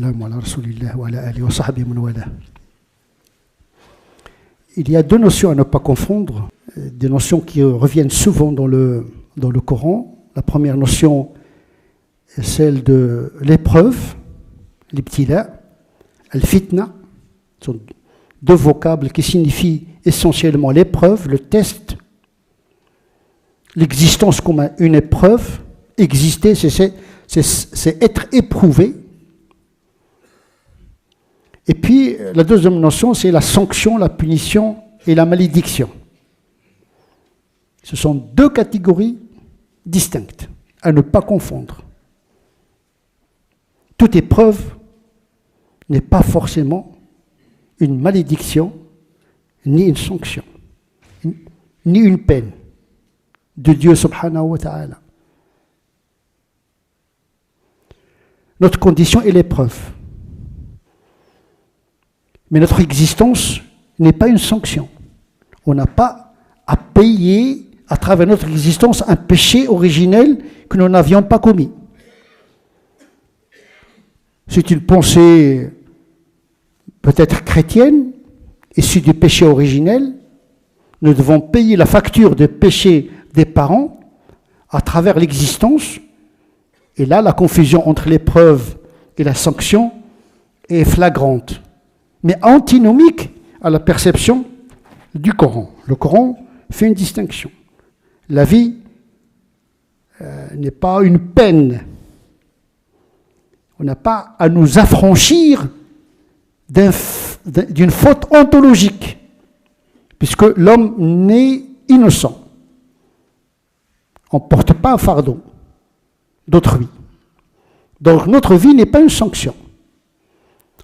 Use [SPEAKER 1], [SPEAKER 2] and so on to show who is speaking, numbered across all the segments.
[SPEAKER 1] wassalamu ala rasulillah wa ala alihi wa sahbihi man wala. Il y a deux notions à ne pas confondre, des notions qui reviennent souvent dans le Coran. La première notion est celle de l'épreuve, l'ibtila, al-fitna. Ce sont deux vocables qui signifient essentiellement l'épreuve, le test, l'existence comme une épreuve. Exister, c'est être éprouvé. Et puis, la deuxième notion, c'est la sanction, la punition et la malédiction. Ce sont deux catégories distinctes, à ne pas confondre. Toute épreuve n'est pas forcément une malédiction, ni une sanction, ni une peine de Dieu subhanahu wa ta'ala. Notre condition est l'épreuve. Mais notre existence n'est pas une sanction. On n'a pas à payer à travers notre existence un péché originel que nous n'avions pas commis. C'est une pensée peut-être chrétienne, issue du péché originel. Nous devons payer la facture de péché des parents à travers l'existence. Et là, la confusion entre l'épreuve et la sanction est flagrante, mais antinomique à la perception du Coran. Le Coran fait une distinction. La vie n'est pas une peine. On n'a pas à nous affranchir d'une faute ontologique, puisque l'homme n'est innocent. On ne porte pas un fardeau d'autrui. Donc notre vie n'est pas une sanction.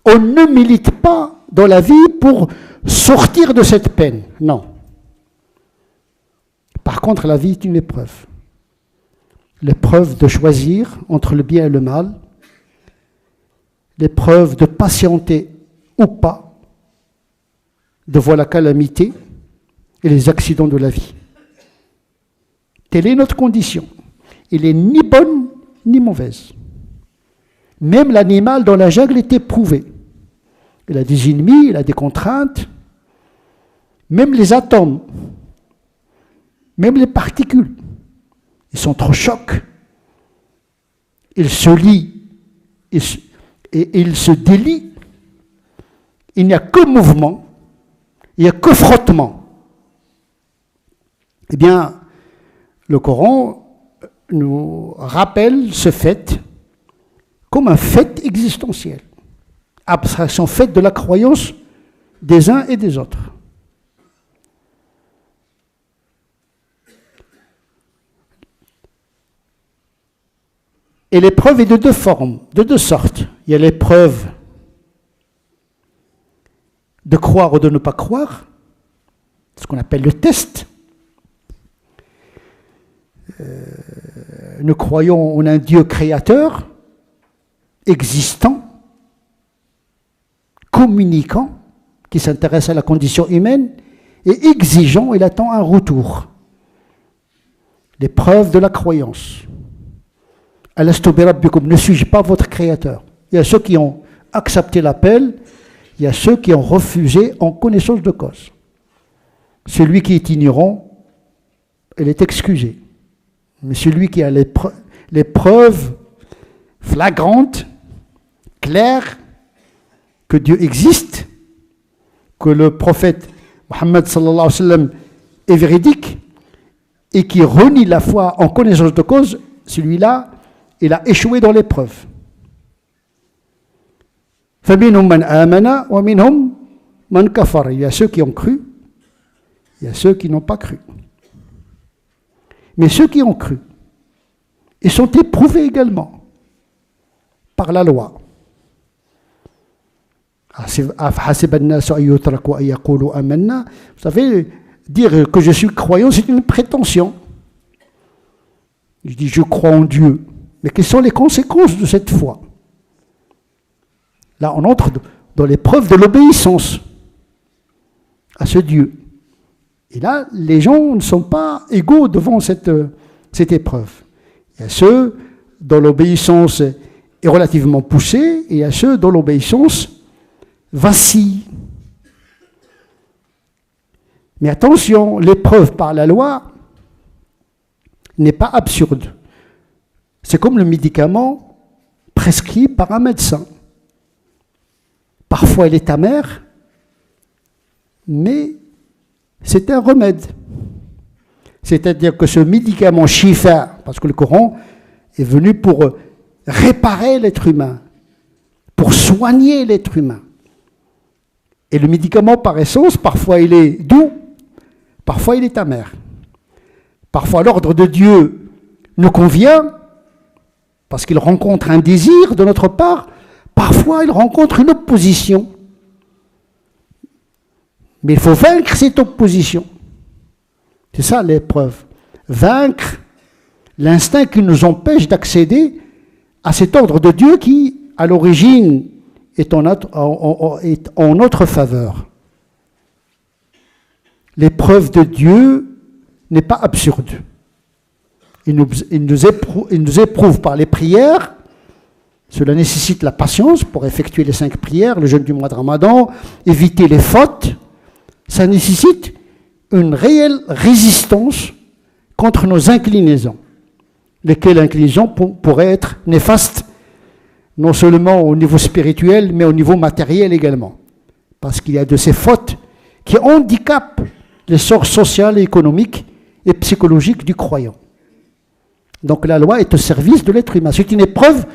[SPEAKER 1] On ne milite pas dans la vie pour sortir de cette peine. Non. Par contre, la vie est une épreuve. L'épreuve de choisir entre le bien et le mal. L'épreuve de patienter ou pas devant la calamité et les accidents de la vie. Telle est notre condition. Elle n'est ni bonne ni mauvaise. Même l'animal dans la jungle est éprouvé. Il a des ennemis, il a des contraintes. Même les atomes, même les particules, ils sont trop chocs. Ils se lient et ils se délient. Il n'y a que mouvement, il n'y a que frottement. Eh bien, le Coran nous rappelle ce fait comme un fait existentiel, abstraction faite de la croyance des uns et des autres. Et l'épreuve est de deux formes, de deux sortes. Il y a l'épreuve de croire ou de ne pas croire, ce qu'on appelle le test. Nous croyons en un Dieu créateur, existant, communicant, qui s'intéresse à la condition humaine, et exigeant, il attend un retour. L'épreuve de la croyance. Alastu bi rabbikum, ne suis-je pas votre créateur? Il y a ceux qui ont accepté l'appel, il y a ceux qui ont refusé en connaissance de cause. Celui qui est ignorant, il est excusé. Mais celui qui a les preuves flagrantes, claires, que Dieu existe, que le prophète Mohammed sallallahu alayhi wa sallam est véridique, et qui renie la foi en connaissance de cause, celui-là, il a échoué dans l'épreuve. فَمِنْهُمْ مَنْ آمَنَ وَمِنْهُمْ مَنْ كَفَرَ. Il y a ceux qui ont cru, il y a ceux qui n'ont pas cru. Mais ceux qui ont cru, ils sont éprouvés également par la loi. Vous savez, dire que je suis croyant, c'est une prétention. Je dis je crois en Dieu. Mais quelles sont les conséquences de cette foi? Là, on entre dans l'épreuve de l'obéissance à ce Dieu. Et là, les gens ne sont pas égaux devant cette épreuve. Il y a ceux dont l'obéissance est relativement poussée et à ceux dont l'obéissance vacille. Mais attention, l'épreuve par la loi n'est pas absurde. C'est comme le médicament prescrit par un médecin. Parfois, il est amer, mais c'est un remède. C'est-à-dire que ce médicament shifa, parce que le Coran est venu pour réparer l'être humain, pour soigner l'être humain. Et le médicament, par essence, parfois il est doux, parfois il est amer. Parfois l'ordre de Dieu nous convient, parce qu'il rencontre un désir de notre part, parfois il rencontre une opposition. Mais il faut vaincre cette opposition. C'est ça l'épreuve. Vaincre l'instinct qui nous empêche d'accéder à cet ordre de Dieu qui, à l'origine, est en notre faveur. L'épreuve de Dieu n'est pas absurde. Il nous éprouve par les prières. Cela nécessite la patience pour effectuer les 5 prières, le jeûne du mois de Ramadan, éviter les fautes. Ça nécessite une réelle résistance contre nos inclinaisons, lesquelles inclinaisons pourraient être néfastes, non seulement au niveau spirituel, mais au niveau matériel également. Parce qu'il y a de ces fautes qui handicapent l'essor social, économique et psychologique du croyant. Donc la loi est au service de l'être humain. C'est une épreuve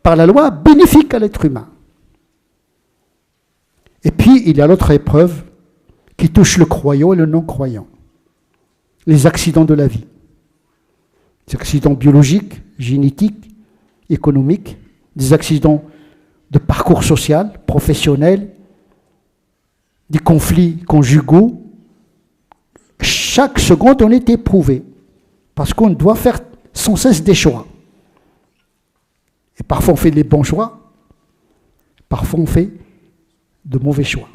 [SPEAKER 1] par la loi bénéfique à l'être humain. Et puis il y a l'autre épreuve qui touche le croyant et le non-croyant. Les accidents de la vie. Des accidents biologiques, génétiques, économiques, des accidents de parcours social, professionnel, des conflits conjugaux. Chaque seconde, on est éprouvé, parce qu'on doit faire sans cesse des choix. Et parfois, on fait des bons choix, parfois, on fait de mauvais choix.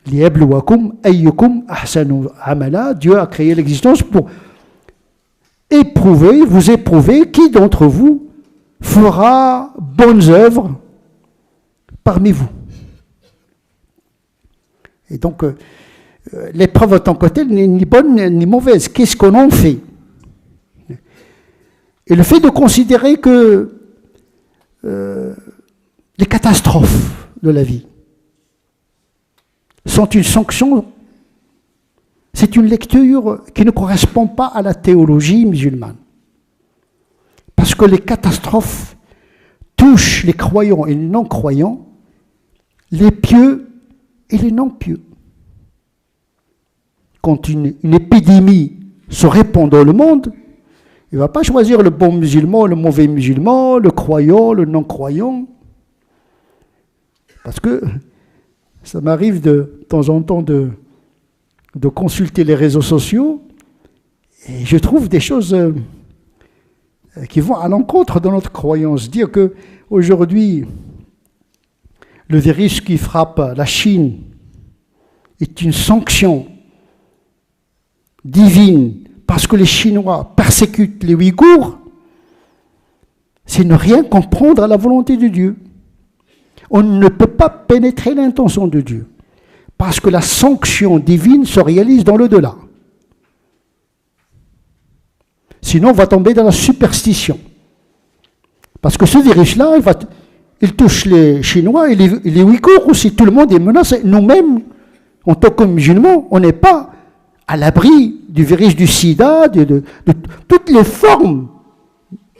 [SPEAKER 1] Liyabluwakum ayyukum ahsanu amala. Dieu a créé l'existence pour vous éprouver qui d'entre vous fera bonnes œuvres parmi vous. Et donc, l'épreuve en tant que telle n'est ni bonne ni mauvaise. Qu'est-ce qu'on en fait? Et le fait de considérer que les catastrophes de la vie sont une sanction, c'est une lecture qui ne correspond pas à la théologie musulmane. Parce que les catastrophes touchent les croyants et les non-croyants, les pieux et les non-pieux. Quand une épidémie se répand dans le monde, il ne va pas choisir le bon musulman, le mauvais musulman, le croyant, le non-croyant. Parce que ça m'arrive de temps en temps de consulter les réseaux sociaux et je trouve des choses qui vont à l'encontre de notre croyance. Dire qu'aujourd'hui, le virus qui frappe la Chine est une sanction divine parce que les Chinois persécutent les Ouïghours, c'est ne rien comprendre à la volonté de Dieu. On ne peut pas pénétrer l'intention de Dieu, parce que la sanction divine se réalise dans l'au-delà. Sinon, on va tomber dans la superstition. Parce que ce virus-là, il touche les Chinois et les Ouïghours aussi. Tout le monde est menacé. Nous-mêmes, en tant que musulmans, on n'est pas à l'abri du virus du sida, de toutes les formes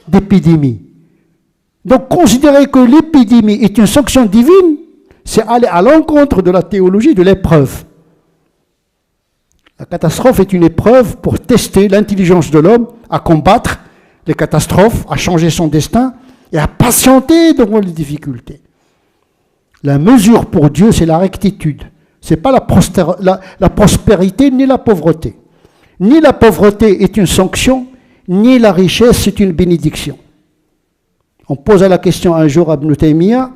[SPEAKER 1] d'épidémie. Donc, considérer que l'épidémie est une sanction divine, c'est aller à l'encontre de la théologie de l'épreuve. La catastrophe est une épreuve pour tester l'intelligence de l'homme à combattre les catastrophes, à changer son destin et à patienter devant les difficultés. La mesure pour Dieu, c'est la rectitude. Ce n'est pas la prospérité ni la pauvreté. Ni la pauvreté est une sanction, ni la richesse c'est une bénédiction. On posa la question un jour à Ibn Taymiyyah,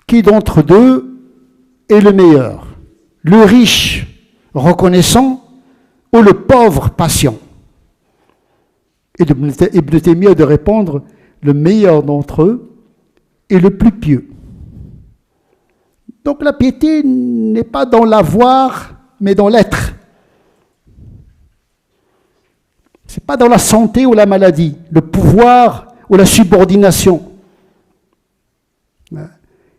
[SPEAKER 1] qui d'entre deux est le meilleur? Le riche reconnaissant ou le pauvre patient? Et Ibn Taymiyyah de répondre, le meilleur d'entre eux est le plus pieux. Donc la piété n'est pas dans l'avoir, mais dans l'être. Ce n'est pas dans la santé ou la maladie, le pouvoir ou la subordination.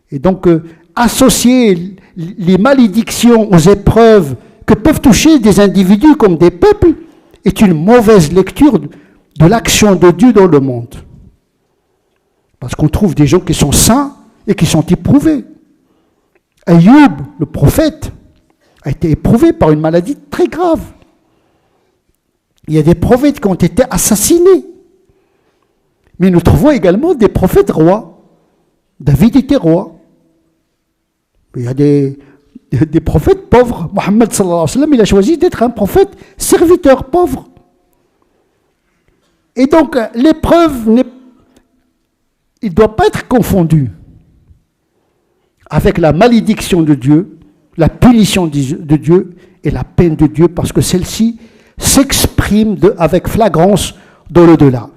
[SPEAKER 1] Et donc, associer les malédictions aux épreuves que peuvent toucher des individus comme des peuples est une mauvaise lecture de l'action de Dieu dans le monde. Parce qu'on trouve des gens qui sont saints et qui sont éprouvés. Ayoub, le prophète, a été éprouvé par une maladie très grave. Il y a des prophètes qui ont été assassinés. Mais nous trouvons également des prophètes rois. David était roi. Il y a des prophètes pauvres. Mohammed sallallahu alayhi wa sallam, il a choisi d'être un prophète serviteur pauvre. Et donc, l'épreuve, il ne doit pas être confondue avec la malédiction de Dieu, la punition de Dieu et la peine de Dieu, parce que celle-ci s'exprime avec flagrance dans l'au-delà.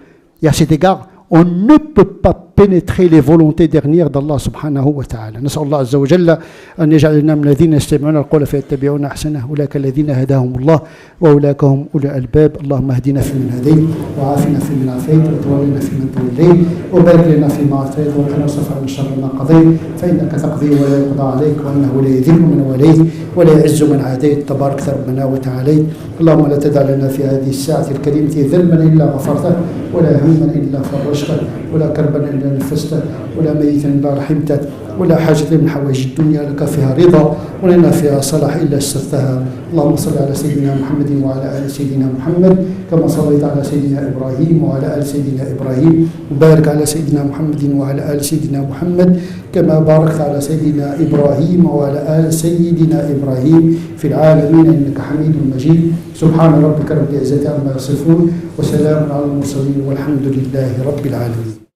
[SPEAKER 1] Et à cet égard, on ne peut pas pénétrer les volontés dernières d'Allah subhanahu wa ta'ala. نسأل الله عز وجل أن يجعلنا من الذين يستمعون القول فيتبعون أحسنه أولئك الذين هداهم الله وأولئك هم أولو الألباب اللهم اهدنا فيمن هديت وعافنا فيمن عافيت وتولنا فيمن توليت وبارك لنا فيما أعطيت وقنا واصرف عنا شر ما قضيت فإنك تقضي ولا يقضى عليك وأنه لا يذل من وليت ولا يعز من عاديت تبارك ربنا وتعاليت اللهم لا تدع لنا في هذه الساعة الكريمة ذنبا إلا غفرته ولا هما إلا فرجته ولا كربا إلا نفسته ولا ميتا إلا رحمته ولا حاجة من حوائج الدنيا لك فيها رضا ولنا فيها صلاح إلا استرتها اللهم صل على سيدنا محمد وعلى آل سيدنا محمد كما صليت على سيدنا إبراهيم وعلى آل سيدنا إبراهيم وبارك على سيدنا محمد وعلى آل سيدنا محمد كما باركت على سيدنا إبراهيم وعلى آل سيدنا إبراهيم في العالمين إنك حميد مجيد سبحان ربك رب العزة عما يصفون وسلام على المرسلين والحمد لله رب العالمين.